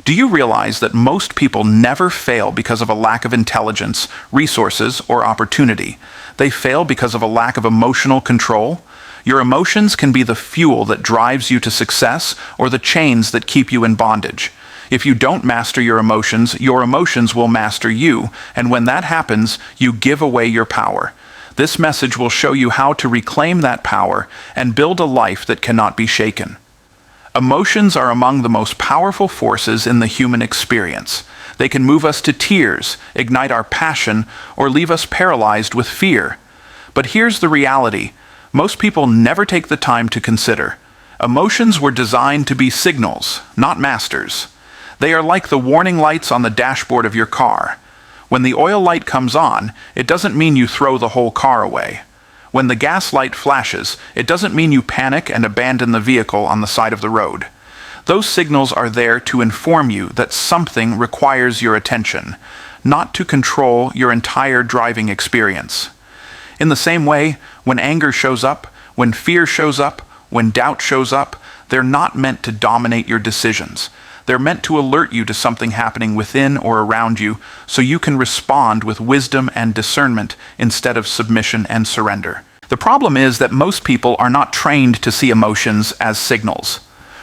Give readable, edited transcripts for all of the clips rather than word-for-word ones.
Do you realize that most people never fail because of a lack of intelligence, resources, or opportunity? They fail because of a lack of emotional control. Your emotions can be the fuel that drives you to success or the chains that keep you in bondage. If you don't master your emotions will master you, and when that happens, you give away your power. This message will show you how to reclaim that power and build a life that cannot be shaken. Emotions are among the most powerful forces in the human experience. They can move us to tears, ignite our passion, or leave us paralyzed with fear. But here's the reality. Most people never take the time to consider. Emotions were designed to be signals, not masters. They are like the warning lights on the dashboard of your car. When the oil light comes on, it doesn't mean you throw the whole car away. When the gas light flashes, it doesn't mean you panic and abandon the vehicle on the side of the road. Those signals are there to inform you that something requires your attention, not to control your entire driving experience. In the same way, when anger shows up, when fear shows up, when doubt shows up, they're not meant to dominate your decisions. They're meant to alert you to something happening within or around you so you can respond with wisdom and discernment instead of submission and surrender. The problem is that most people are not trained to see emotions as signals.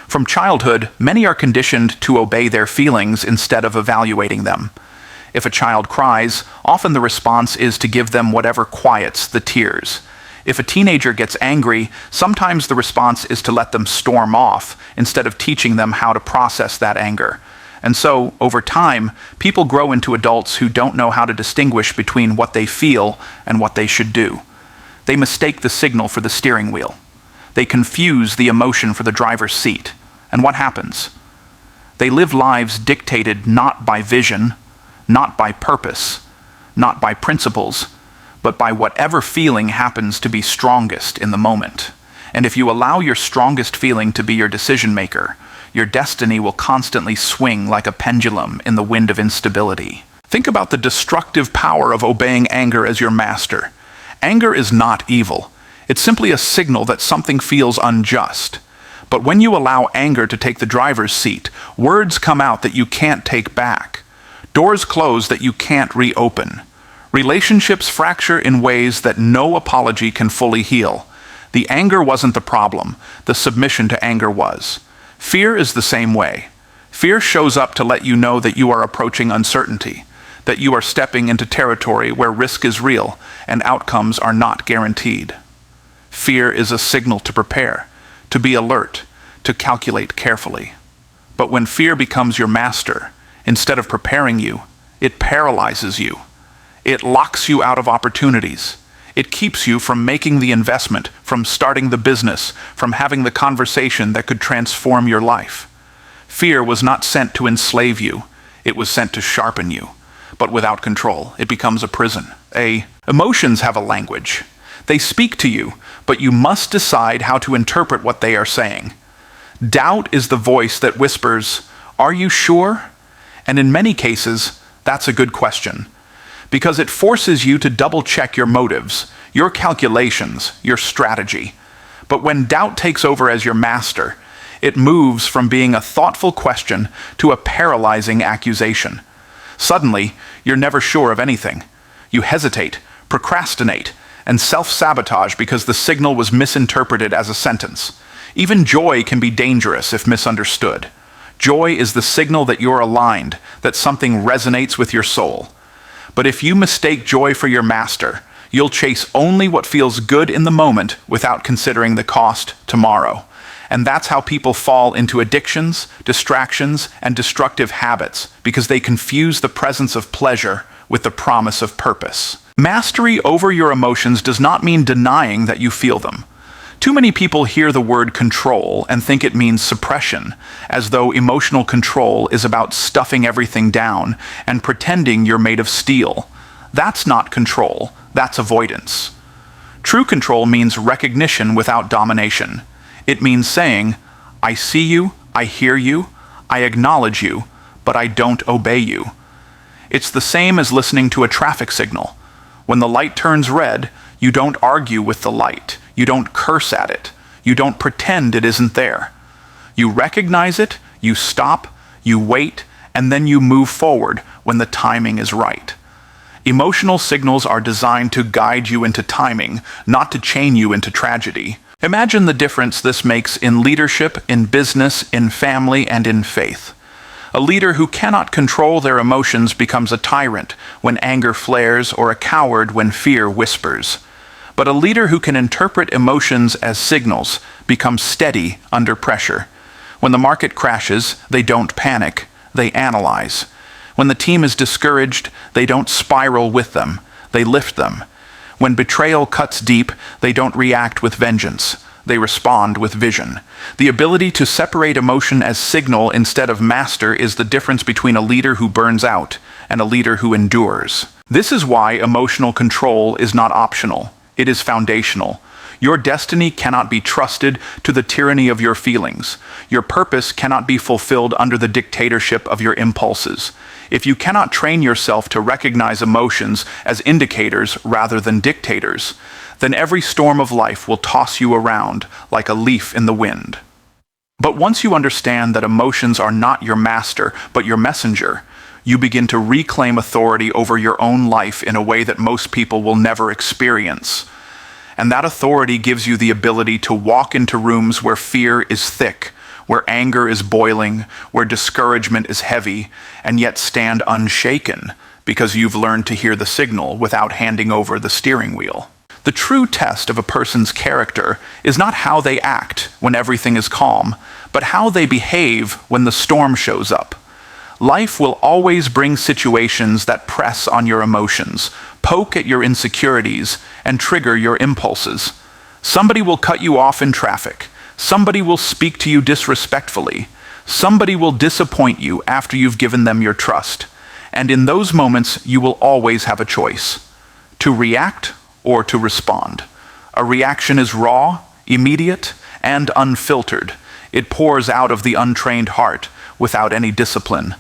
From childhood, many are conditioned to obey their feelings instead of evaluating them. If a child cries, often the response is to give them whatever quiets the tears. If a teenager gets angry, sometimes the response is to let them storm off instead of teaching them how to process that anger. And so, over time, people grow into adults who don't know how to distinguish between what they feel and what they should do. They mistake the signal for the steering wheel. They confuse the emotion for the driver's seat. And what happens? They live lives dictated not by vision, not by purpose, not by principles, but by whatever feeling happens to be strongest in the moment. And if you allow your strongest feeling to be your decision maker, your destiny will constantly swing like a pendulum in the wind of instability. Think about the destructive power of obeying anger as your master. Anger is not evil. It's simply a signal that something feels unjust. But when you allow anger to take the driver's seat, words come out that you can't take back. Doors close that you can't reopen. Relationships fracture in ways that no apology can fully heal. The anger wasn't the problem. The submission to anger was. Fear is the same way. Fear shows up to let you know that you are approaching uncertainty, that you are stepping into territory where risk is real and outcomes are not guaranteed. Fear is a signal to prepare, to be alert, to calculate carefully. But when fear becomes your master, instead of preparing you, it paralyzes you. It locks you out of opportunities. It keeps you from making the investment, from starting the business, from having the conversation that could transform your life. Fear was not sent to enslave you. It was sent to sharpen you. But without control, it becomes a prison. Emotions have a language. They speak to you, but you must decide how to interpret what they are saying. Doubt is the voice that whispers, "Are you sure?" And in many cases, that's a good question, because it forces you to double-check your motives, your calculations, your strategy. But when doubt takes over as your master, it moves from being a thoughtful question to a paralyzing accusation. Suddenly, you're never sure of anything. You hesitate, procrastinate, and self-sabotage because the signal was misinterpreted as a sentence. Even joy can be dangerous if misunderstood. Joy is the signal that you're aligned, that something resonates with your soul. But if you mistake joy for your master, you'll chase only what feels good in the moment without considering the cost tomorrow. And that's how people fall into addictions, distractions, and destructive habits, because they confuse the presence of pleasure with the promise of purpose. Mastery over your emotions does not mean denying that you feel them. Too many people hear the word control and think it means suppression, as though emotional control is about stuffing everything down and pretending you're made of steel. That's not control, that's avoidance. True control means recognition without domination. It means saying, "I see you, I hear you, I acknowledge you, but I don't obey you." It's the same as listening to a traffic signal. When the light turns red, you don't argue with the light. You don't curse at it. You don't pretend it isn't there. You recognize it, you stop, You wait, and then you move forward when the timing is right. Emotional signals are designed to guide you into timing, not to chain you into tragedy. Imagine the difference this makes in leadership, in business, in family, and in faith. A leader who cannot control their emotions becomes a tyrant when anger flares or a coward when fear whispers. But a leader who can interpret emotions as signals becomes steady under pressure. When the market crashes, they don't panic, they analyze. When the team is discouraged, they don't spiral with them, they lift them. When betrayal cuts deep, they don't react with vengeance, they respond with vision. The ability to separate emotion as signal instead of master is the difference between a leader who burns out and a leader who endures. This is why emotional control is not optional. It is foundational. Your destiny cannot be trusted to the tyranny of your feelings. Your purpose cannot be fulfilled under the dictatorship of your impulses. If you cannot train yourself to recognize emotions as indicators rather than dictators, then every storm of life will toss you around like a leaf in the wind. But once you understand that emotions are not your master, but your messenger, you begin to reclaim authority over your own life in a way that most people will never experience. And that authority gives you the ability to walk into rooms where fear is thick, where anger is boiling, where discouragement is heavy, and yet stand unshaken because you've learned to hear the signal without handing over the steering wheel. The true test of a person's character is not how they act when everything is calm, but how they behave when the storm shows up. Life will always bring situations that press on your emotions, poke at your insecurities, and trigger your impulses. Somebody will cut you off in traffic. Somebody will speak to you disrespectfully. Somebody will disappoint you after you've given them your trust. And in those moments, you will always have a choice: to react or to respond. A reaction is raw, immediate, and unfiltered. It pours out of the untrained heart without any discipline.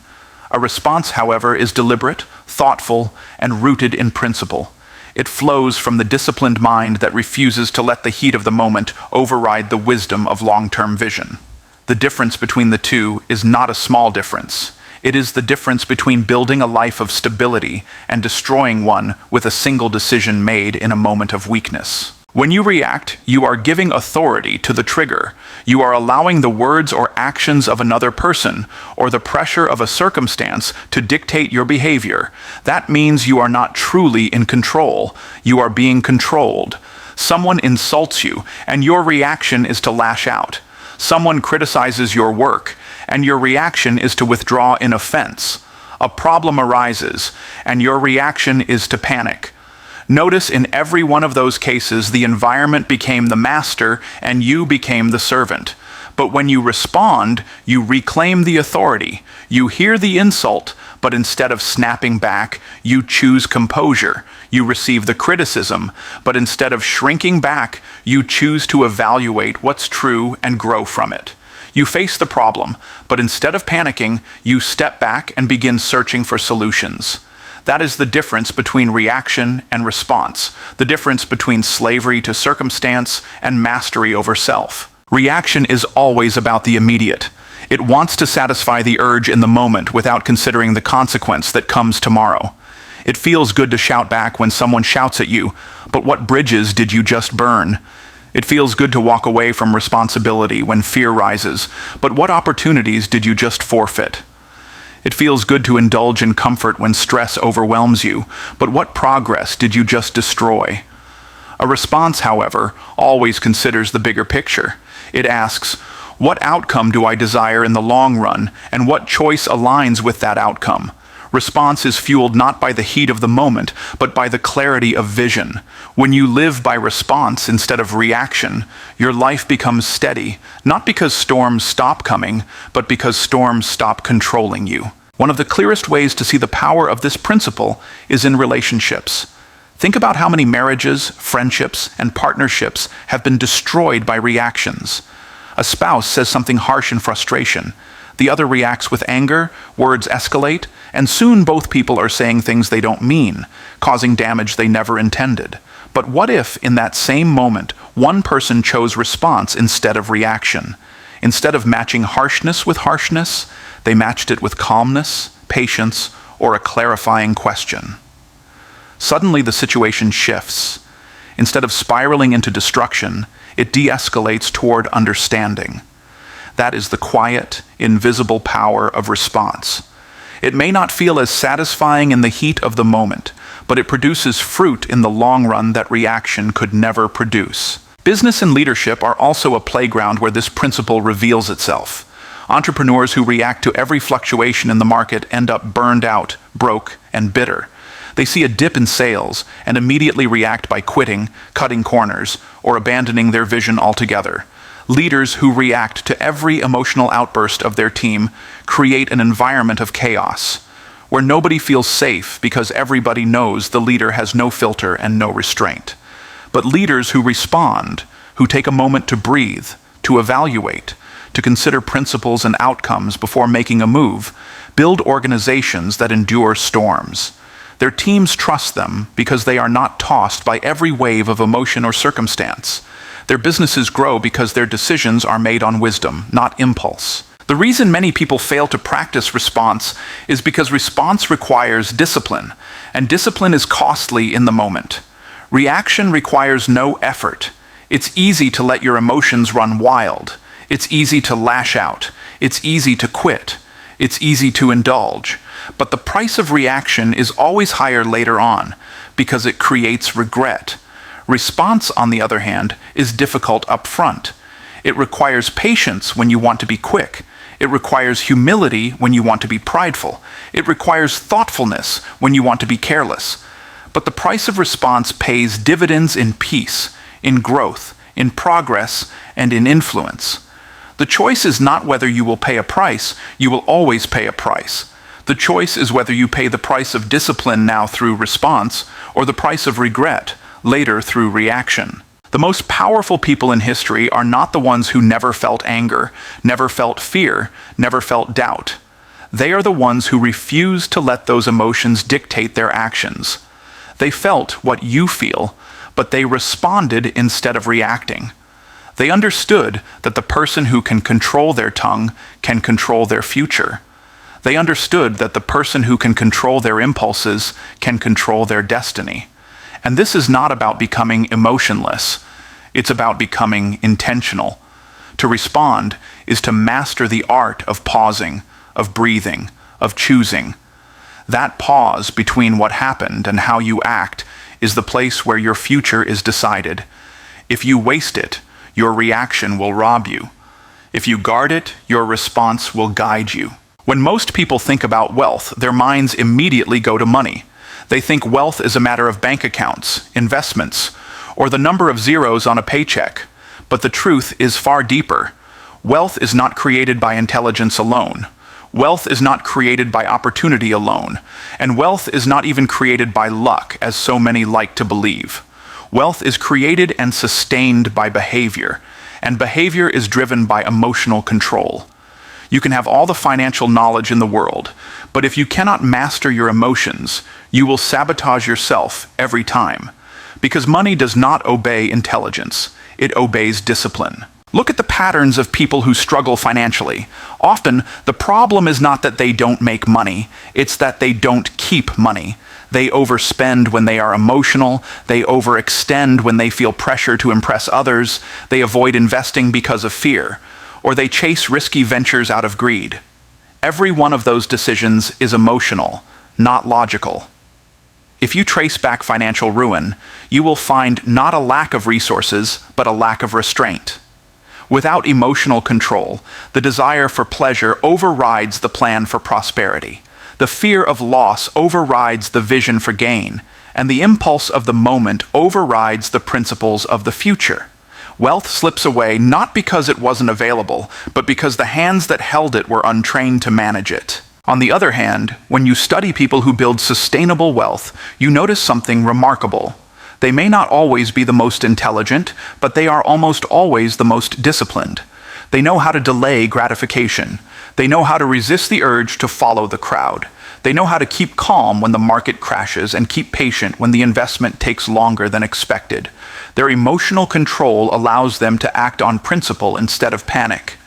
A response, however, is deliberate, thoughtful, and rooted in principle. It flows from the disciplined mind that refuses to let the heat of the moment override the wisdom of long-term vision. The difference between the two is not a small difference. It is the difference between building a life of stability and destroying one with a single decision made in a moment of weakness. When you react, you are giving authority to the trigger. You are allowing the words or actions of another person or the pressure of a circumstance to dictate your behavior. That means you are not truly in control. You are being controlled. Someone insults you, and your reaction is to lash out. Someone criticizes your work, and your reaction is to withdraw in offense. A problem arises, and your reaction is to panic. Notice in every one of those cases, the environment became the master and you became the servant. But when you respond, you reclaim the authority. You hear the insult, but instead of snapping back, you choose composure. You receive the criticism, but instead of shrinking back, you choose to evaluate what's true and grow from it. You face the problem, but instead of panicking, you step back and begin searching for solutions. That is the difference between reaction and response, the difference between slavery to circumstance and mastery over self. Reaction is always about the immediate. It wants to satisfy the urge in the moment without considering the consequence that comes tomorrow. It feels good to shout back when someone shouts at you, but what bridges did you just burn? It feels good to walk away from responsibility when fear rises, but what opportunities did you just forfeit? It feels good to indulge in comfort when stress overwhelms you, but what progress did you just destroy? A response, however, always considers the bigger picture. It asks, what outcome do I desire in the long run, and what choice aligns with that outcome? Response is fueled not by the heat of the moment, but by the clarity of vision. When you live by response instead of reaction, your life becomes steady, not because storms stop coming, but because storms stop controlling you. One of the clearest ways to see the power of this principle is in relationships. Think about how many marriages, friendships, and partnerships have been destroyed by reactions. A spouse says something harsh in frustration. The other reacts with anger, words escalate, and soon both people are saying things they don't mean, causing damage they never intended. But what if, in that same moment, one person chose response instead of reaction? Instead of matching harshness with harshness, they matched it with calmness, patience, or a clarifying question. Suddenly the situation shifts. Instead of spiraling into destruction, it de-escalates toward understanding. That is the quiet, invisible power of response. It may not feel as satisfying in the heat of the moment, but it produces fruit in the long run that reaction could never produce. Business and leadership are also a playground where this principle reveals itself. Entrepreneurs who react to every fluctuation in the market end up burned out, broke, and bitter. They see a dip in sales and immediately react by quitting, cutting corners, or abandoning their vision altogether. Leaders who react to every emotional outburst of their team create an environment of chaos, where nobody feels safe because everybody knows the leader has no filter and no restraint. But leaders who respond, who take a moment to breathe, to evaluate, to consider principles and outcomes before making a move, build organizations that endure storms. Their teams trust them because they are not tossed by every wave of emotion or circumstance. Their businesses grow because their decisions are made on wisdom, not impulse. The reason many people fail to practice response is because response requires discipline, and discipline is costly in the moment. Reaction requires no effort. It's easy to let your emotions run wild. It's easy to lash out. It's easy to quit. It's easy to indulge. But the price of reaction is always higher later on, because it creates regret. Response, on the other hand, is difficult up front. It requires patience when you want to be quick. It requires humility when you want to be prideful. It requires thoughtfulness when you want to be careless. But the price of response pays dividends in peace, in growth, in progress, and in influence. The choice is not whether you will pay a price. You will always pay a price. The choice is whether you pay the price of discipline now through response, or the price of regret later through reaction. The most powerful people in history are not the ones who never felt anger, never felt fear, never felt doubt. They are the ones who refused to let those emotions dictate their actions. They felt what you feel, but they responded instead of reacting. They understood that the person who can control their tongue can control their future. They understood that the person who can control their impulses can control their destiny. And this is not about becoming emotionless. It's about becoming intentional. To respond is to master the art of pausing, of breathing, of choosing. That pause between what happened and how you act is the place where your future is decided. If you waste it, your reaction will rob you. If you guard it, your response will guide you. When most people think about wealth, their minds immediately go to money. They think wealth is a matter of bank accounts, investments, or the number of zeros on a paycheck. But the truth is far deeper. Wealth is not created by intelligence alone. Wealth is not created by opportunity alone. And wealth is not even created by luck, as so many like to believe. Wealth is created and sustained by behavior, and behavior is driven by emotional control. You can have all the financial knowledge in the world, but if you cannot master your emotions, you will sabotage yourself every time. Because money does not obey intelligence, it obeys discipline. Look at the patterns of people who struggle financially. Often, the problem is not that they don't make money, it's that they don't keep money. They overspend when they are emotional, they overextend when they feel pressure to impress others, they avoid investing because of fear, or they chase risky ventures out of greed. Every one of those decisions is emotional, not logical. If you trace back financial ruin, you will find not a lack of resources, but a lack of restraint. Without emotional control, the desire for pleasure overrides the plan for prosperity. The fear of loss overrides the vision for gain, and the impulse of the moment overrides the principles of the future. Wealth slips away not because it wasn't available, but because the hands that held it were untrained to manage it. On the other hand, when you study people who build sustainable wealth, you notice something remarkable. They may not always be the most intelligent, but they are almost always the most disciplined. They know how to delay gratification. They know how to resist the urge to follow the crowd. They know how to keep calm when the market crashes and keep patient when the investment takes longer than expected. Their emotional control allows them to act on principle instead of panic.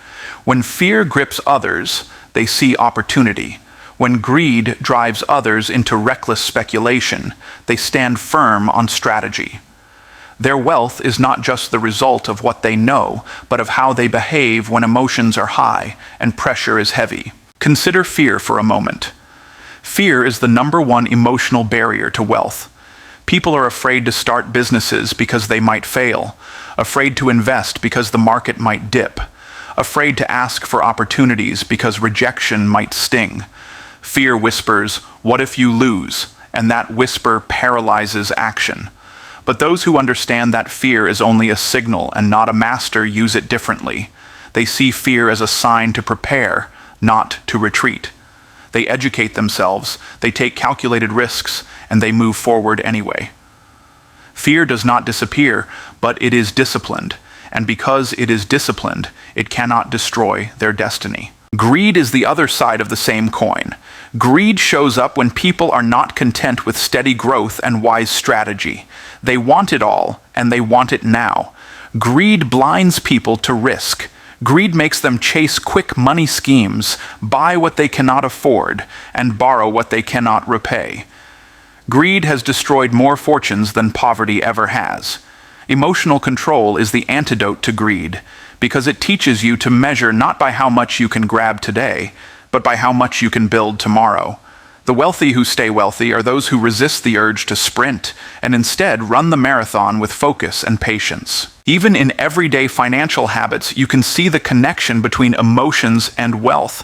When fear grips others, they see opportunity. When greed drives others into reckless speculation, they stand firm on strategy. Their wealth is not just the result of what they know, but of how they behave when emotions are high and pressure is heavy. Consider fear for a moment. Fear is the #1 emotional barrier to wealth. People are afraid to start businesses because they might fail, afraid to invest because the market might dip, afraid to ask for opportunities because rejection might sting. Fear whispers, "What if you lose?" And that whisper paralyzes action. But those who understand that fear is only a signal and not a master use it differently. They see fear as a sign to prepare, not to retreat. They educate themselves, they take calculated risks, and they move forward anyway. Fear does not disappear, but it is disciplined, and because it is disciplined, it cannot destroy their destiny. Greed is the other side of the same coin. Greed shows up when people are not content with steady growth and wise strategy. They want it all, and they want it now. Greed blinds people to risk. Greed makes them chase quick money schemes, buy what they cannot afford, and borrow what they cannot repay. Greed has destroyed more fortunes than poverty ever has. Emotional control is the antidote to greed, because it teaches you to measure not by how much you can grab today, but by how much you can build tomorrow. The wealthy who stay wealthy are those who resist the urge to sprint and instead run the marathon with focus and patience. Even in everyday financial habits, you can see the connection between emotions and wealth.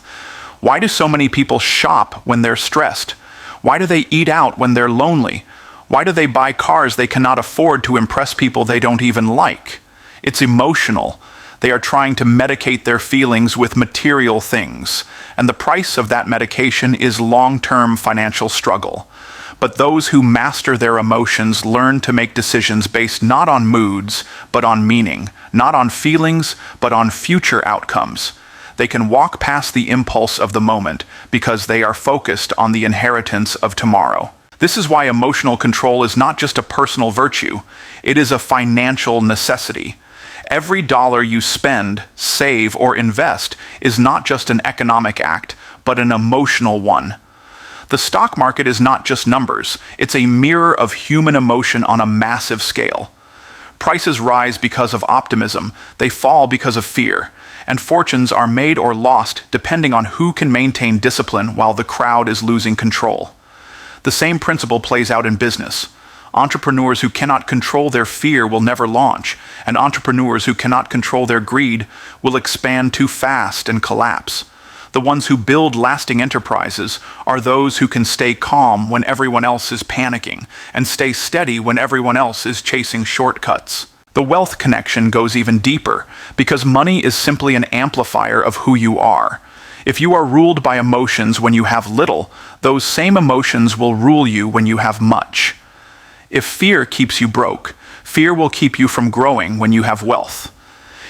Why do so many people shop when they're stressed? Why do they eat out when they're lonely? Why do they buy cars they cannot afford to impress people they don't even like? It's emotional. They are trying to medicate their feelings with material things, and the price of that medication is long-term financial struggle. But those who master their emotions learn to make decisions based not on moods, but on meaning, not on feelings, but on future outcomes. They can walk past the impulse of the moment because they are focused on the inheritance of tomorrow. This is why emotional control is not just a personal virtue, it is a financial necessity. Every dollar you spend, save, or invest is not just an economic act, but an emotional one. The stock market is not just numbers, it's a mirror of human emotion on a massive scale. Prices rise because of optimism, they fall because of fear, and fortunes are made or lost depending on who can maintain discipline while the crowd is losing control. The same principle plays out in business. Entrepreneurs who cannot control their fear will never launch, and entrepreneurs who cannot control their greed will expand too fast and collapse. The ones who build lasting enterprises are those who can stay calm when everyone else is panicking, and stay steady when everyone else is chasing shortcuts. The wealth connection goes even deeper, because money is simply an amplifier of who you are. If you are ruled by emotions when you have little, those same emotions will rule you when you have much. If fear keeps you broke, fear will keep you from growing when you have wealth.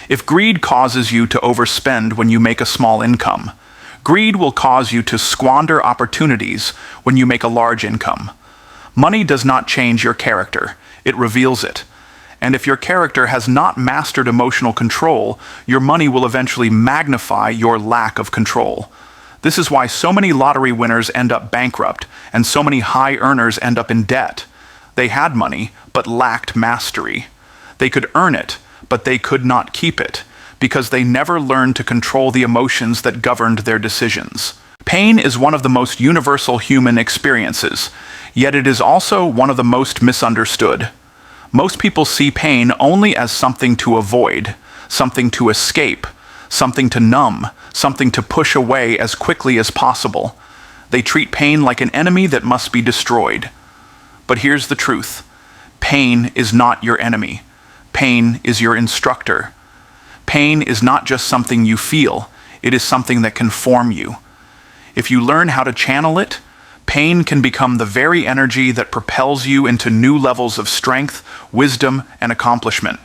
If greed causes you to overspend when you make a small income, greed will cause you to squander opportunities when you make a large income. Money does not change your character, it reveals it. And if your character has not mastered emotional control, your money will eventually magnify your lack of control. This is why so many lottery winners end up bankrupt, and so many high earners end up in debt. They had money, but lacked mastery. They could earn it, but they could not keep it, because they never learned to control the emotions that governed their decisions. Pain is one of the most universal human experiences, yet it is also one of the most misunderstood. Most people see pain only as something to avoid, something to escape, something to numb, something to push away as quickly as possible. They treat pain like an enemy that must be destroyed. But here's the truth. Pain is not your enemy. Pain is your instructor. Pain is not just something you feel, it is something that can form you. If you learn how to channel it, pain can become the very energy that propels you into new levels of strength, wisdom, and accomplishment.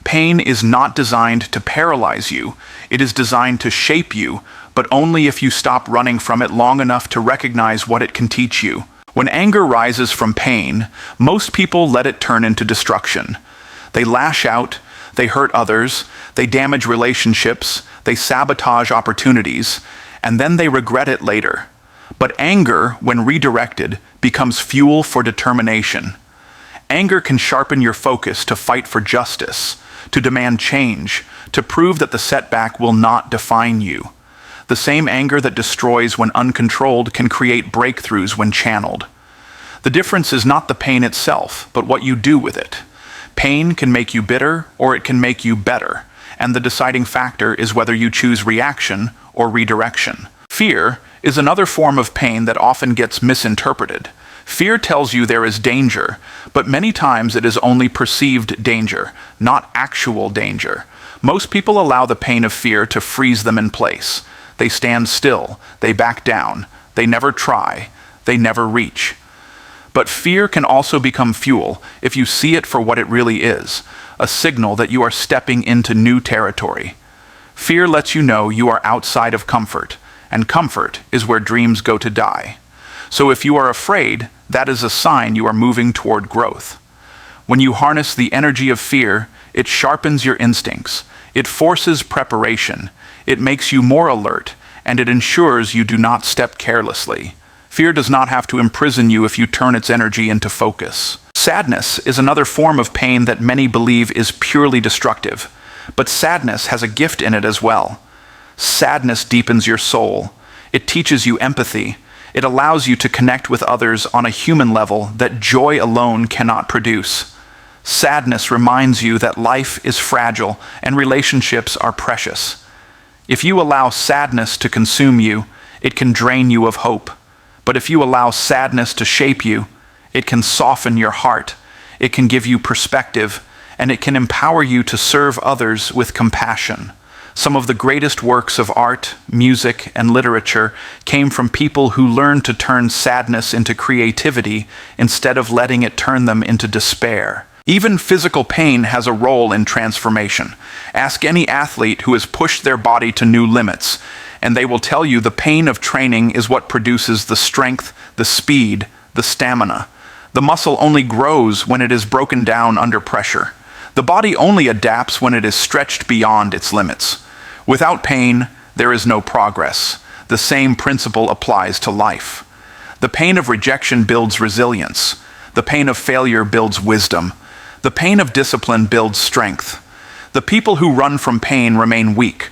Pain is not designed to paralyze you, it is designed to shape you, but only if you stop running from it long enough to recognize what it can teach you. When anger rises from pain, most people let it turn into destruction. They lash out, they hurt others, they damage relationships, They sabotage opportunities, and then they regret it later. But anger, when redirected, becomes fuel for determination. Anger can sharpen your focus to fight for justice, to demand change, to prove that the setback will not define you. The same anger that destroys when uncontrolled can create breakthroughs when channeled. The difference is not the pain itself, but what you do with it. Pain can make you bitter, or it can make you better, and the deciding factor is whether you choose reaction or redirection. Fear is another form of pain that often gets misinterpreted. Fear tells you there is danger, but many times it is only perceived danger, not actual danger. Most people allow the pain of fear to freeze them in place. They stand still, they back down, they never try, they never reach. But fear can also become fuel if you see it for what it really is, a signal that you are stepping into new territory. Fear lets you know you are outside of comfort, and comfort is where dreams go to die. So if you are afraid, that is a sign you are moving toward growth. When you harness the energy of fear, it sharpens your instincts, it forces preparation, it makes you more alert, and it ensures you do not step carelessly. Fear does not have to imprison you if you turn its energy into focus. Sadness is another form of pain that many believe is purely destructive, but sadness has a gift in it as well. Sadness deepens your soul. It teaches you empathy. It allows you to connect with others on a human level that joy alone cannot produce. Sadness reminds you that life is fragile and relationships are precious. If you allow sadness to consume you, it can drain you of hope. But if you allow sadness to shape you, it can soften your heart, it can give you perspective, and it can empower you to serve others with compassion. Some of the greatest works of art, music, and literature came from people who learned to turn sadness into creativity instead of letting it turn them into despair. Even physical pain has a role in transformation. Ask any athlete who has pushed their body to new limits, and they will tell you the pain of training is what produces the strength, the speed, the stamina. The muscle only grows when it is broken down under pressure. The body only adapts when it is stretched beyond its limits. Without pain, there is no progress. The same principle applies to life. The pain of rejection builds resilience. The pain of failure builds wisdom. The pain of discipline builds strength. The people who run from pain remain weak,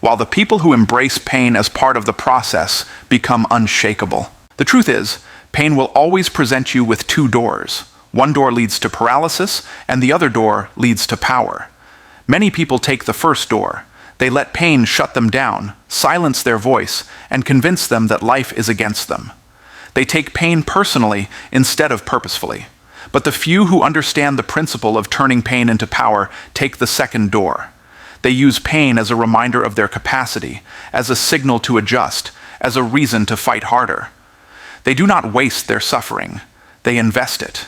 while the people who embrace pain as part of the process become unshakable. The truth is, pain will always present you with two doors. One door leads to paralysis, and the other door leads to power. Many people take the first door. They let pain shut them down, silence their voice, and convince them that life is against them. They take pain personally instead of purposefully. But the few who understand the principle of turning pain into power take the second door. They use pain as a reminder of their capacity, as a signal to adjust, as a reason to fight harder. They do not waste their suffering. They invest it.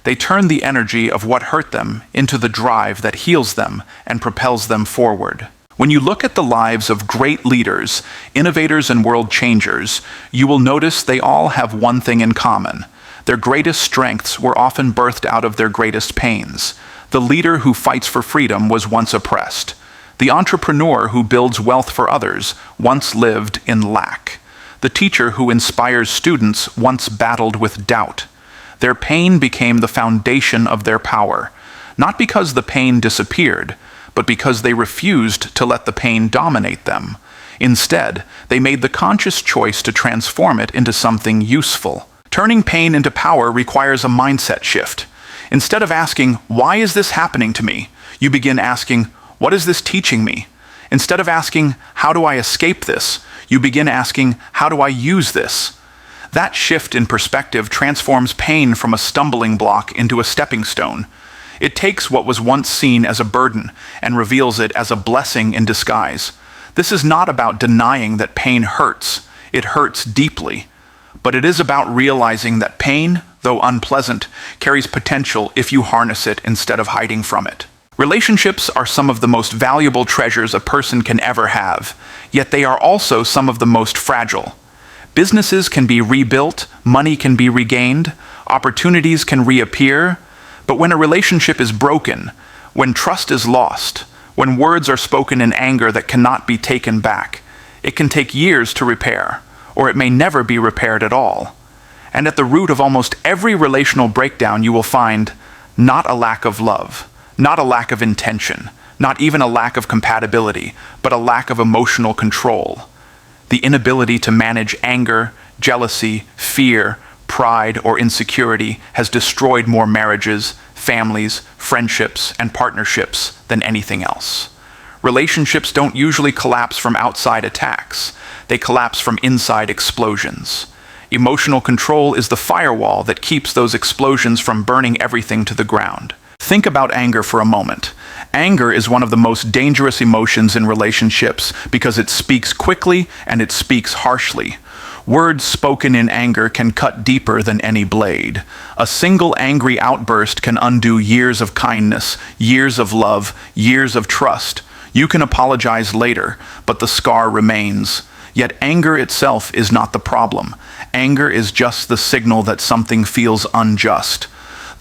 They turn the energy of what hurt them into the drive that heals them and propels them forward. When you look at the lives of great leaders, innovators, and world changers, you will notice they all have one thing in common. Their greatest strengths were often birthed out of their greatest pains. The leader who fights for freedom was once oppressed. The entrepreneur who builds wealth for others once lived in lack. The teacher who inspires students once battled with doubt. Their pain became the foundation of their power, not because the pain disappeared, but because they refused to let the pain dominate them. Instead, they made the conscious choice to transform it into something useful. Turning pain into power requires a mindset shift. Instead of asking, "Why is this happening to me?" you begin asking, "What is this teaching me?" Instead of asking, "How do I escape this?" you begin asking, "How do I use this?" That shift in perspective transforms pain from a stumbling block into a stepping stone. It takes what was once seen as a burden and reveals it as a blessing in disguise. This is not about denying that pain hurts. It hurts deeply. But it is about realizing that pain, though unpleasant, carries potential if you harness it instead of hiding from it. Relationships are some of the most valuable treasures a person can ever have, yet they are also some of the most fragile. Businesses can be rebuilt, money can be regained, opportunities can reappear, but when a relationship is broken, when trust is lost, When words are spoken in anger that cannot be taken back, it can take years to repair, or it may never be repaired at all. And at the root of almost every relational breakdown you will find not a lack of love, not a lack of intention, not even a lack of compatibility, but a lack of emotional control. The inability to manage anger, jealousy, fear, pride, or insecurity has destroyed more marriages, families, friendships, and partnerships than anything else. Relationships don't usually collapse from outside attacks. They collapse from inside explosions. Emotional control is the firewall that keeps those explosions from burning everything to the ground. Think about anger for a moment. Anger is one of the most dangerous emotions in relationships because it speaks quickly and it speaks harshly. Words spoken in anger can cut deeper than any blade. A single angry outburst can undo years of kindness, years of love, years of trust. You can apologize later, but the scar remains. Yet anger itself is not the problem. Anger is just the signal that something feels unjust.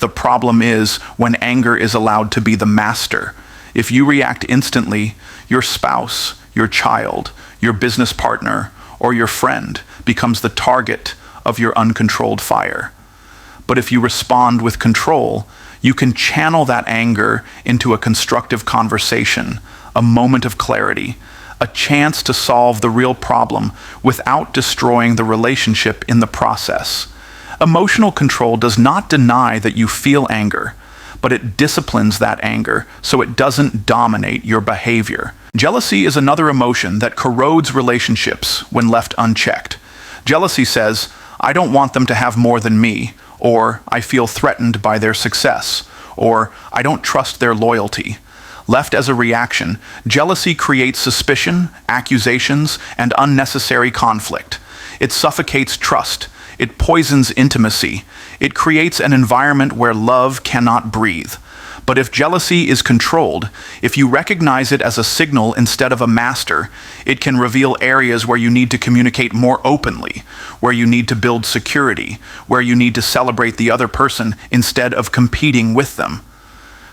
The problem is when anger is allowed to be the master. If you react instantly, your spouse, your child, your business partner, or your friend becomes the target of your uncontrolled fire. But if you respond with control, you can channel that anger into a constructive conversation, a moment of clarity, a chance to solve the real problem without destroying the relationship in the process. Emotional control does not deny that you feel anger, but it disciplines that anger so it doesn't dominate your behavior. Jealousy is another emotion that corrodes relationships when left unchecked. Jealousy says, "I don't want them to have more than me," or "I feel threatened by their success," or "I don't trust their loyalty." Left as a reaction, jealousy creates suspicion, accusations, and unnecessary conflict. It suffocates trust. It poisons intimacy. It creates an environment where love cannot breathe. But if jealousy is controlled, if you recognize it as a signal instead of a master, it can reveal areas where you need to communicate more openly, where you need to build security, where you need to celebrate the other person instead of competing with them.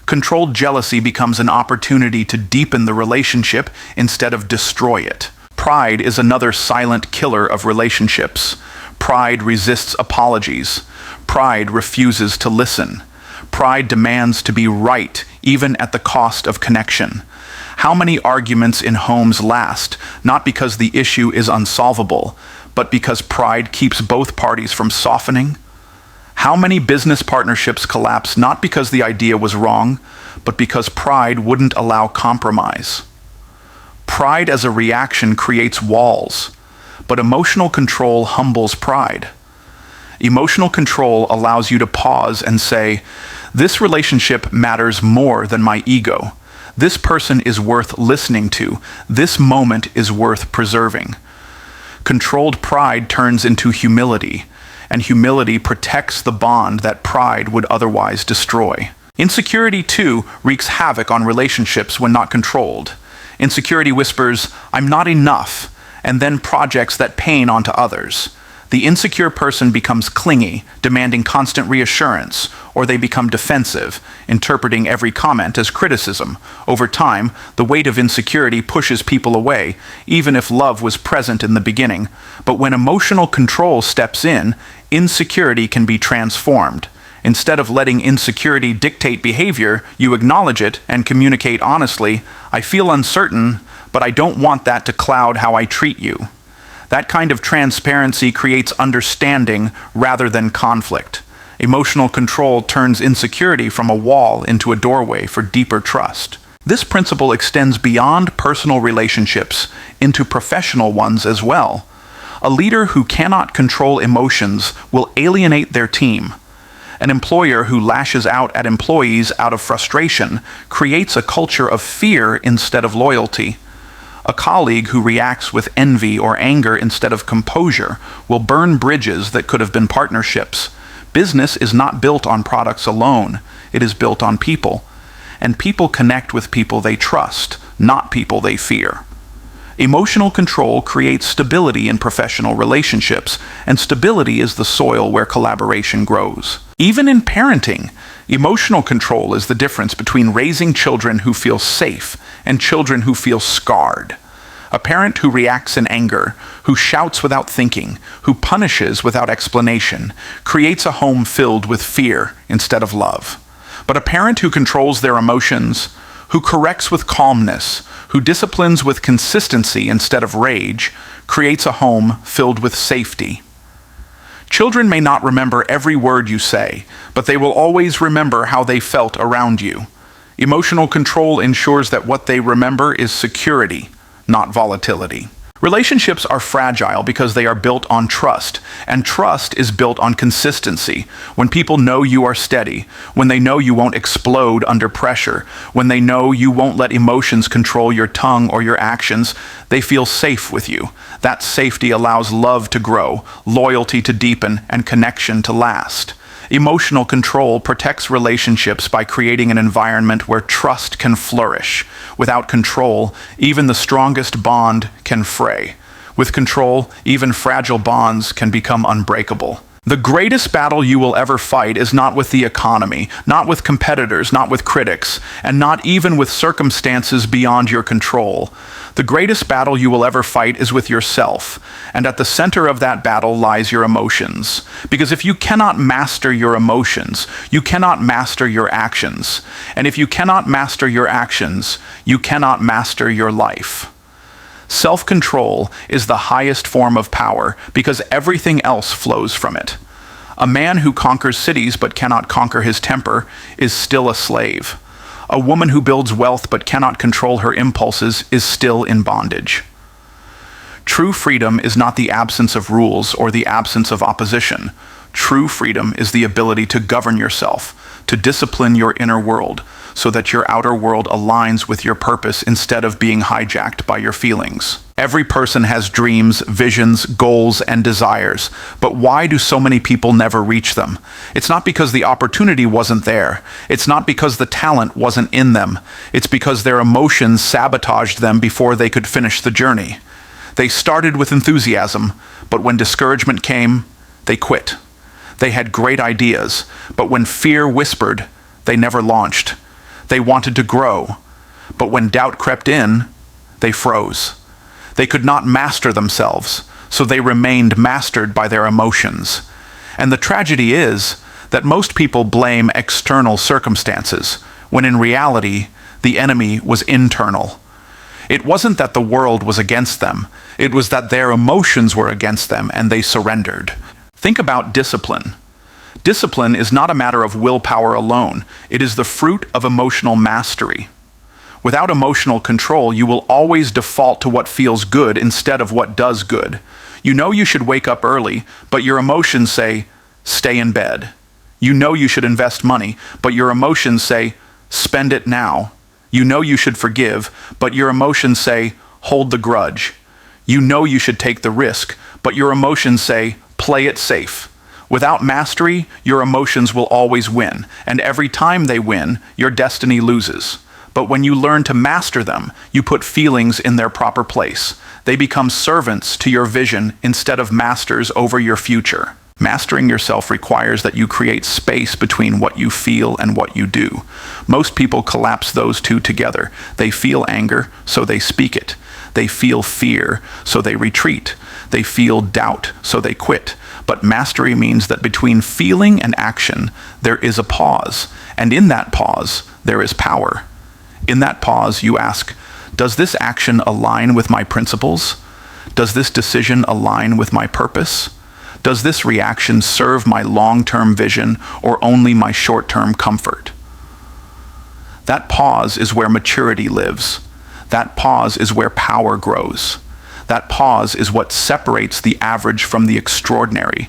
Controlled jealousy becomes an opportunity to deepen the relationship instead of destroy it. Pride is another silent killer of relationships. Pride resists apologies. Pride refuses to listen. Pride demands to be right, even at the cost of connection. How many arguments in homes last, not because the issue is unsolvable, but because pride keeps both parties from softening? How many business partnerships collapse not because the idea was wrong, but because pride wouldn't allow compromise? Pride as a reaction creates walls, but emotional control humbles pride. Emotional control allows you to pause and say, "This relationship matters more than my ego. This person is worth listening to. This moment is worth preserving." Controlled pride turns into humility, and humility protects the bond that pride would otherwise destroy. Insecurity, too, wreaks havoc on relationships when not controlled. Insecurity whispers, "I'm not enough," and then projects that pain onto others. The insecure person becomes clingy, demanding constant reassurance, or they become defensive, interpreting every comment as criticism. Over time, the weight of insecurity pushes people away, even if love was present in the beginning. But when emotional control steps in, insecurity can be transformed. Instead of letting insecurity dictate behavior, you acknowledge it and communicate honestly, "I feel uncertain, but I don't want that to cloud how I treat you." That kind of transparency creates understanding rather than conflict. Emotional control turns insecurity from a wall into a doorway for deeper trust. This principle extends beyond personal relationships into professional ones as well. A leader who cannot control emotions will alienate their team. An employer who lashes out at employees out of frustration creates a culture of fear instead of loyalty. A colleague who reacts with envy or anger instead of composure will burn bridges that could have been partnerships. Business is not built on products alone. It is built on people. And people connect with people they trust, not people they fear. Emotional control creates stability in professional relationships, and stability is the soil where collaboration grows. Even in parenting, emotional control is the difference between raising children who feel safe and children who feel scarred. A parent who reacts in anger, who shouts without thinking, who punishes without explanation, creates a home filled with fear instead of love. But a parent who controls their emotions, who corrects with calmness, who disciplines with consistency instead of rage, creates a home filled with safety. Children may not remember every word you say, but they will always remember how they felt around you. Emotional control ensures that what they remember is security, not volatility. Relationships are fragile because they are built on trust, and trust is built on consistency. When people know you are steady, when they know you won't explode under pressure, when they know you won't let emotions control your tongue or your actions, they feel safe with you. That safety allows love to grow, loyalty to deepen, and connection to last. Emotional control protects relationships by creating an environment where trust can flourish. Without control, even the strongest bond can fray. With control, even fragile bonds can become unbreakable. The greatest battle you will ever fight is not with the economy, not with competitors, not with critics, and not even with circumstances beyond your control. The greatest battle you will ever fight is with yourself, and at the center of that battle lies your emotions. Because if you cannot master your emotions, you cannot master your actions. And if you cannot master your actions, you cannot master your life. Self-control is the highest form of power because everything else flows from it. A man who conquers cities but cannot conquer his temper is still a slave. A woman who builds wealth but cannot control her impulses is still in bondage. True freedom is not the absence of rules or the absence of opposition. True freedom is the ability to govern yourself, to discipline your inner world, so that your outer world aligns with your purpose instead of being hijacked by your feelings. Every person has dreams, visions, goals, and desires, but why do so many people never reach them? It's not because the opportunity wasn't there. It's not because the talent wasn't in them. It's because their emotions sabotaged them before they could finish the journey. They started with enthusiasm, but when discouragement came, they quit. They had great ideas, but when fear whispered, they never launched. They wanted to grow, but when doubt crept in, they froze. They could not master themselves, so they remained mastered by their emotions. And the tragedy is that most people blame external circumstances, when in reality, the enemy was internal. It wasn't that the world was against them, it was that their emotions were against them and they surrendered. Think about discipline. Discipline is not a matter of willpower alone. It is the fruit of emotional mastery. Without emotional control, you will always default to what feels good instead of what does good. You know you should wake up early, but your emotions say, stay in bed. You know you should invest money, but your emotions say, spend it now. You know you should forgive, but your emotions say, hold the grudge. You know you should take the risk, but your emotions say, play it safe. Without mastery, your emotions will always win, and every time they win, your destiny loses. But when you learn to master them, you put feelings in their proper place. They become servants to your vision instead of masters over your future. Mastering yourself requires that you create space between what you feel and what you do. Most people collapse those two together. They feel anger, so they speak it. They feel fear, so they retreat. They feel doubt, so they quit. But mastery means that between feeling and action, there is a pause. And in that pause, there is power. In that pause, you ask, does this action align with my principles? Does this decision align with my purpose? Does this reaction serve my long-term vision or only my short-term comfort? That pause is where maturity lives. That pause is where power grows. That pause is what separates the average from the extraordinary,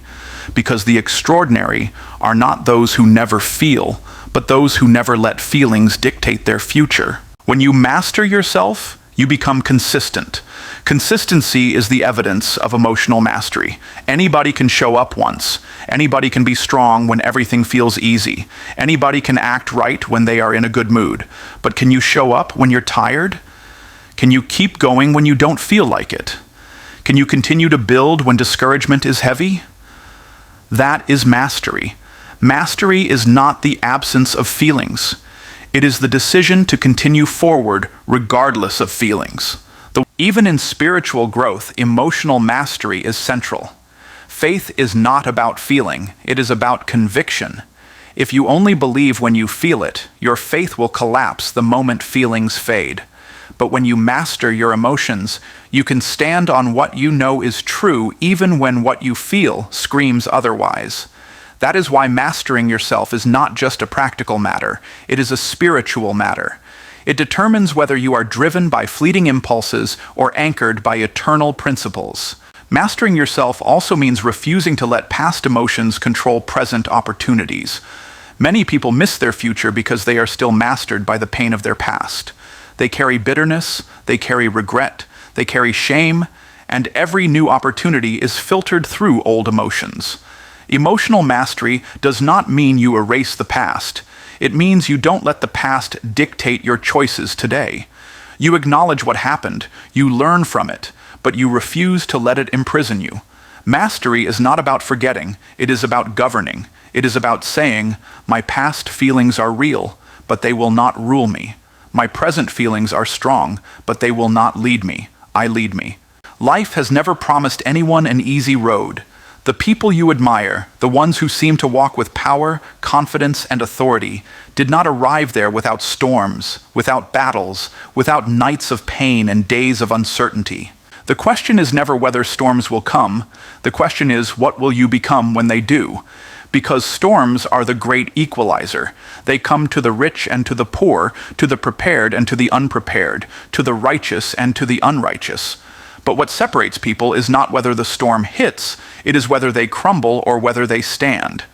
because the extraordinary are not those who never feel, but those who never let feelings dictate their future. When you master yourself, you become consistent. Consistency is the evidence of emotional mastery. Anybody can show up once. Anybody can be strong when everything feels easy. Anybody can act right when they are in a good mood. But can you show up when you're tired? Can you keep going when you don't feel like it? Can you continue to build when discouragement is heavy? That is mastery. Mastery is not the absence of feelings. It is the decision to continue forward regardless of feelings. Even in spiritual growth, emotional mastery is central. Faith is not about feeling, it is about conviction. If you only believe when you feel it, your faith will collapse the moment feelings fade. But when you master your emotions, you can stand on what you know is true even when what you feel screams otherwise. That is why mastering yourself is not just a practical matter, it is a spiritual matter. It determines whether you are driven by fleeting impulses or anchored by eternal principles. Mastering yourself also means refusing to let past emotions control present opportunities. Many people miss their future because they are still mastered by the pain of their past. They carry bitterness, they carry regret, they carry shame, and every new opportunity is filtered through old emotions. Emotional mastery does not mean you erase the past. It means you don't let the past dictate your choices today. You acknowledge what happened, you learn from it, but you refuse to let it imprison you. Mastery is not about forgetting, it is about governing. It is about saying, my past feelings are real, but they will not rule me. My present feelings are strong, but they will not lead me. I lead me. Life has never promised anyone an easy road. The people you admire, the ones who seem to walk with power, confidence, and authority, did not arrive there without storms, without battles, without nights of pain and days of uncertainty. The question is never whether storms will come. The question is, what will you become when they do? Because storms are the great equalizer. They come to the rich and to the poor, to the prepared and to the unprepared, to the righteous and to the unrighteous. But what separates people is not whether the storm hits, it is whether they crumble or whether they stand.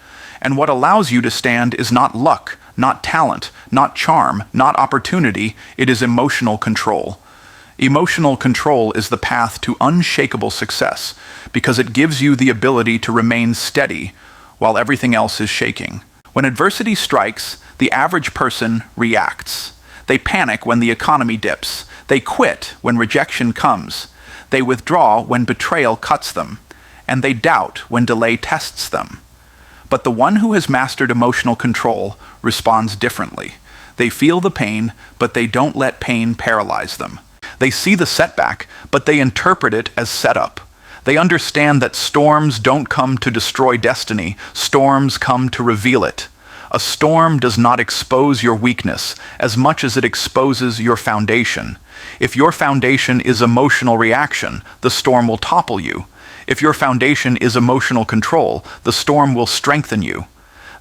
And what allows you to stand is not luck, not talent, not charm, not opportunity, it is emotional control. Emotional control is the path to unshakable success because it gives you the ability to remain steady while everything else is shaking. When adversity strikes, the average person reacts. They panic when the economy dips. They quit when rejection comes. They withdraw when betrayal cuts them, and they doubt when delay tests them. But the one who has mastered emotional control responds differently. They feel the pain, but they don't let pain paralyze them. They see the setback, but they interpret it as setup. They understand that storms don't come to destroy destiny, storms come to reveal it. A storm does not expose your weakness as much as it exposes your foundation. If your foundation is emotional reaction, the storm will topple you. If your foundation is emotional control, the storm will strengthen you.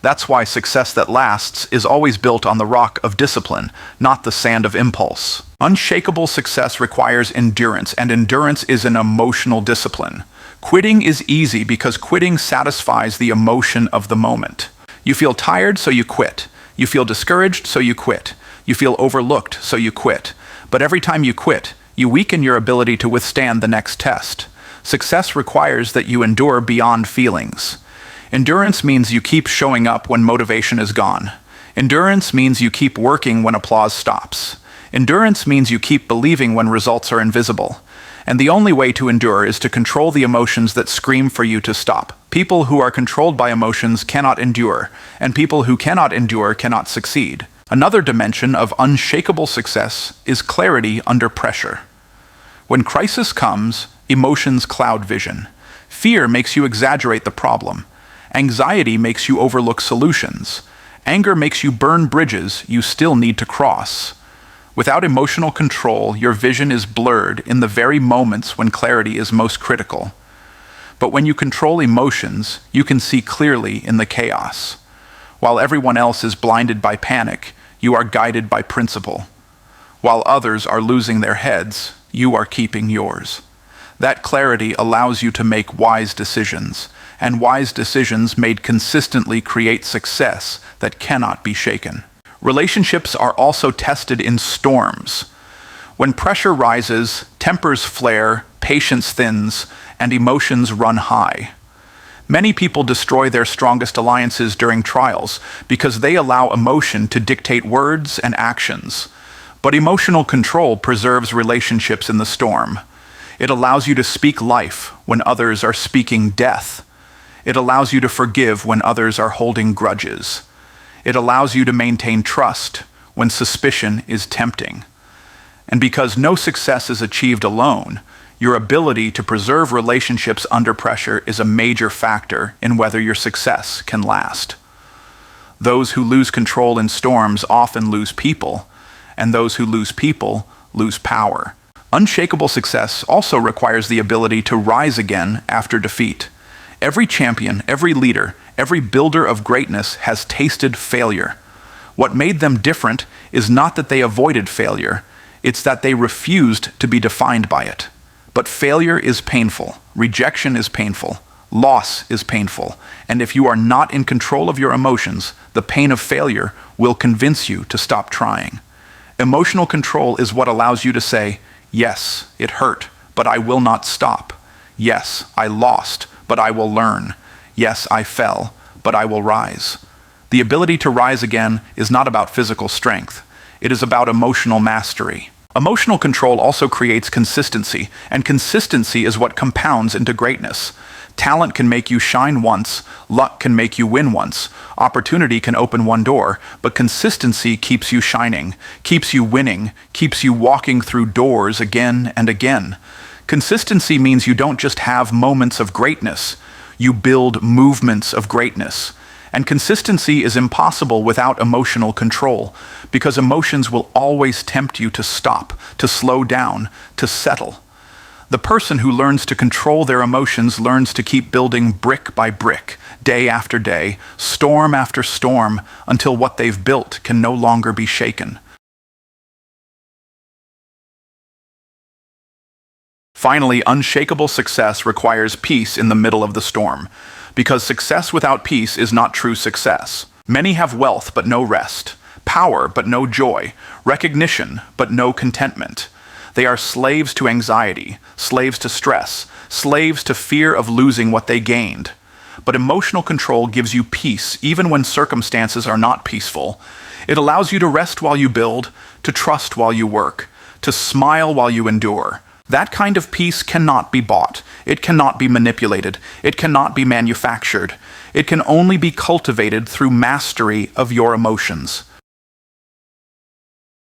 That's why success that lasts is always built on the rock of discipline, not the sand of impulse. Unshakable success requires endurance, and endurance is an emotional discipline. Quitting is easy because quitting satisfies the emotion of the moment. You feel tired, so you quit. You feel discouraged, so you quit. You feel overlooked, so you quit. But every time you quit, you weaken your ability to withstand the next test. Success requires that you endure beyond feelings. Endurance means you keep showing up when motivation is gone. Endurance means you keep working when applause stops. Endurance means you keep believing when results are invisible. And the only way to endure is to control the emotions that scream for you to stop. People who are controlled by emotions cannot endure, and people who cannot endure cannot succeed. Another dimension of unshakable success is clarity under pressure. When crisis comes, emotions cloud vision. Fear makes you exaggerate the problem. Anxiety makes you overlook solutions. Anger makes you burn bridges you still need to cross. Without emotional control, your vision is blurred in the very moments when clarity is most critical. But when you control emotions, you can see clearly in the chaos. While everyone else is blinded by panic, you are guided by principle. While others are losing their heads, you are keeping yours. That clarity allows you to make wise decisions, and wise decisions made consistently create success that cannot be shaken. Relationships are also tested in storms. When pressure rises, tempers flare, patience thins, and emotions run high. Many people destroy their strongest alliances during trials because they allow emotion to dictate words and actions. But emotional control preserves relationships in the storm. It allows you to speak life when others are speaking death. It allows you to forgive when others are holding grudges. It allows you to maintain trust when suspicion is tempting. And because no success is achieved alone, your ability to preserve relationships under pressure is a major factor in whether your success can last. Those who lose control in storms often lose people, and those who lose people lose power. Unshakable success also requires the ability to rise again after defeat. Every champion, every leader, every builder of greatness has tasted failure. What made them different is not that they avoided failure, it's that they refused to be defined by it. But failure is painful, rejection is painful, loss is painful, and if you are not in control of your emotions, the pain of failure will convince you to stop trying. Emotional control is what allows you to say, yes, it hurt, but I will not stop. Yes, I lost, but I will learn. Yes, I fell, but I will rise. The ability to rise again is not about physical strength. It is about emotional mastery. Emotional control also creates consistency, and consistency is what compounds into greatness. Talent can make you shine once, luck can make you win once, opportunity can open one door, but consistency keeps you shining, keeps you winning, keeps you walking through doors again and again. Consistency means you don't just have moments of greatness, you build movements of greatness. And consistency is impossible without emotional control, because emotions will always tempt you to stop, to slow down, to settle. The person who learns to control their emotions learns to keep building brick by brick, day after day, storm after storm, until what they've built can no longer be shaken. Finally, unshakable success requires peace in the middle of the storm, because success without peace is not true success. Many have wealth but no rest, power but no joy, recognition but no contentment. They are slaves to anxiety, slaves to stress, slaves to fear of losing what they gained. But emotional control gives you peace even when circumstances are not peaceful. It allows you to rest while you build, to trust while you work, to smile while you endure. That kind of peace cannot be bought. It cannot be manipulated. It cannot be manufactured. It can only be cultivated through mastery of your emotions.